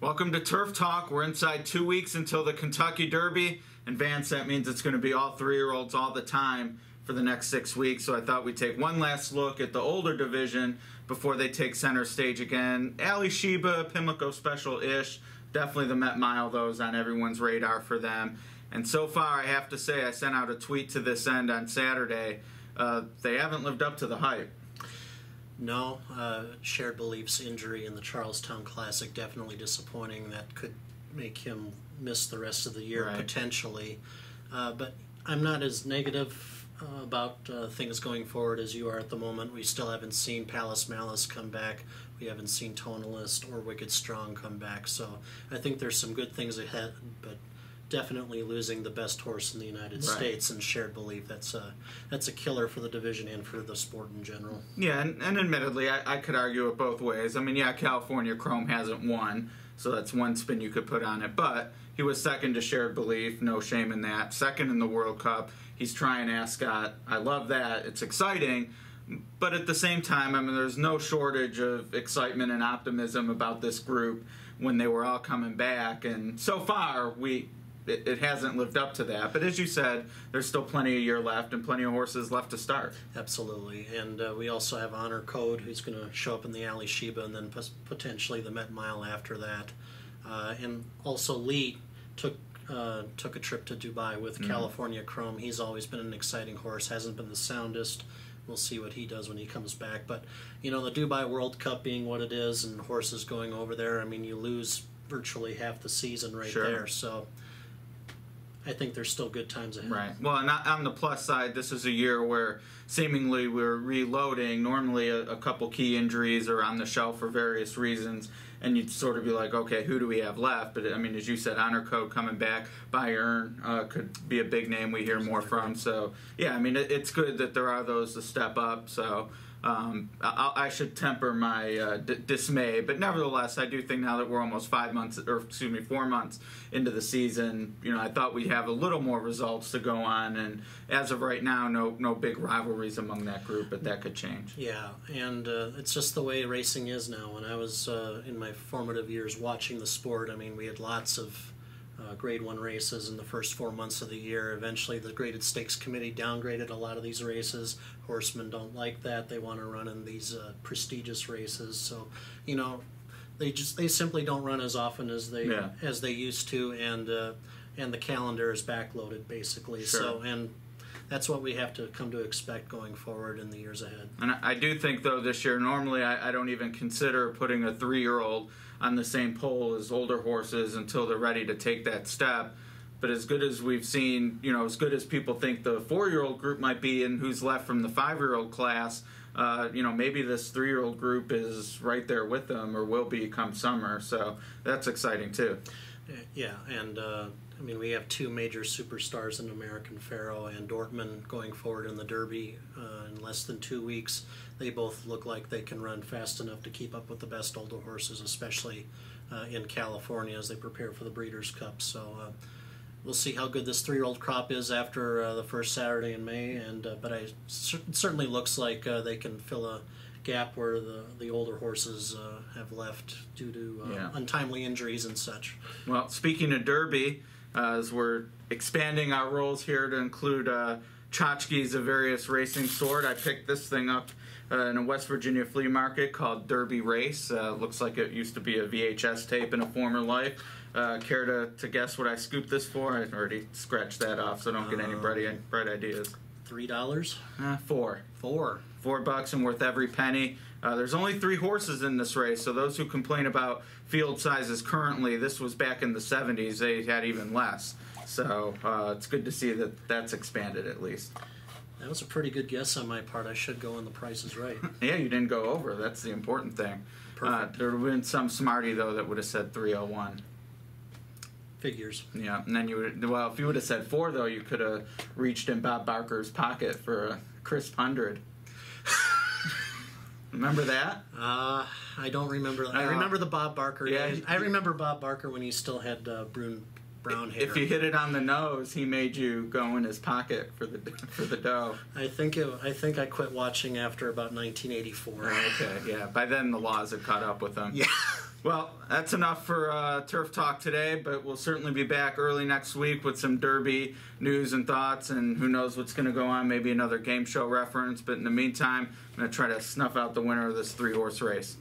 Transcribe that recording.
Welcome to Turf Talk. We're inside 2 weeks until the Kentucky Derby. And Vance, that means it's going to be all three-year-olds all the time for the next 6 weeks. So I thought we'd take one last look at the older division before they take center stage again. Ali Sheba, Pimlico Special-ish. Definitely the Met Mile, though, is on everyone's radar for them. And so far, I have to say, I sent out a tweet to this end on Saturday. They haven't lived up to the hype. No, Shared Belief's injury in the Charlestown Classic definitely disappointing. That could make him miss the rest of the year, right, potentially. But I'm not as negative about things going forward as you are at the moment. We still haven't seen Palace Malice come back. We haven't seen Tonalist or Wicked Strong come back. So I think there's some good things ahead, but definitely losing the best horse in the United States and Shared Belief, that's a killer for the division and for the sport in general. Yeah, and admittedly, I could argue it both ways. I mean, yeah, California Chrome hasn't won, so that's one spin you could put on it. But he was second to Shared Belief, no shame in that. Second in the World Cup. He's trying Ascot. I love that. It's exciting. But at the same time, I mean, there's no shortage of excitement and optimism about this group when they were all coming back. And so far, it hasn't lived up to that. But as you said, there's still plenty of year left and plenty of horses left to start. Absolutely. And we also have Honor Code, who's going to show up in the Ali Sheba and then potentially the Met Mile after that. And also Lee took a trip to Dubai with California Chrome. He's always been an exciting horse, hasn't been the soundest. We'll see what he does when he comes back. But, you know, the Dubai World Cup being what it is and horses going over there, I mean, you lose virtually half the season right there. So I think there's still good times ahead. Right. Well, and on the plus side, this is a year where seemingly we're reloading. Normally a couple key injuries are on the shelf for various reasons, and you'd sort of be like, okay, who do we have left? But, I mean, as you said, Honor Code coming back, Bayern could be a big name we hear more from. So, yeah, I mean, it's good that there are those to step up. So I should temper my dismay, but nevertheless, I do think now that we're almost 4 months into the season, you know, I thought we'd have a little more results to go on, and as of right now, no big rivalries among that group, but that could change. Yeah, and it's just the way racing is now. When I was in my formative years watching the sport, I mean, we had lots of Grade 1 races in the first 4 months of the year. Eventually, the Graded Stakes Committee downgraded a lot of these races. Horsemen don't like that. They want to run in these prestigious races. So, you know, they simply don't run as often as they used to, and the calendar is backloaded basically. Sure. So, and that's what we have to come to expect going forward in the years ahead. And I do think, though, this year, normally I don't even consider putting a 3-year-old on the same pole as older horses until they're ready to take that step. But as good as we've seen, you know, as good as people think the 4-year-old group might be and who's left from the 5-year-old class, you know, maybe this 3-year-old group is right there with them or will be come summer. So that's exciting, too. Yeah, and I mean, we have 2 major superstars in American Pharoah and Dortmund going forward in the Derby in less than 2 weeks. They both look like they can run fast enough to keep up with the best older horses, especially in California as they prepare for the Breeders' Cup. So we'll see how good this 3-year-old crop is after the first Saturday in May. And but it certainly looks like they can fill a gap where the older horses have left due to untimely injuries and such. Well, speaking of Derby, as we're expanding our roles here to include tchotchkes of various racing sort, I picked this thing up in a West Virginia flea market called Derby Race. Looks like it used to be a VHS tape in a former life. Care to guess what I scooped this for? I already scratched that off, so don't get any bright ideas. $3? $4 and worth every penny. There's only 3 horses in this race, so those who complain about field sizes currently, this was back in the 70s, they had even less. So it's good to see that that's expanded at least. That was a pretty good guess on my part. I should go on The Price is Right. Yeah, you didn't go over. That's the important thing. Perfect. There would have been some smarty, though, that would have said 301. Figures. Yeah, and then if you would have said 4, though, you could have reached in Bob Barker's pocket for a crisp 100. Remember that? I don't remember. I remember the Bob Barker. Yeah, I remember Bob Barker when he still had brown hair. If you hit it on the nose, he made you go in his pocket for the dough. I think I quit watching after about 1984. Okay, yeah. By then the laws had caught up with him. Yeah. Well, that's enough for Turf Talk today, but we'll certainly be back early next week with some Derby news and thoughts, and who knows what's going to go on, maybe another game show reference. But in the meantime, I'm going to try to snuff out the winner of this 3-horse race.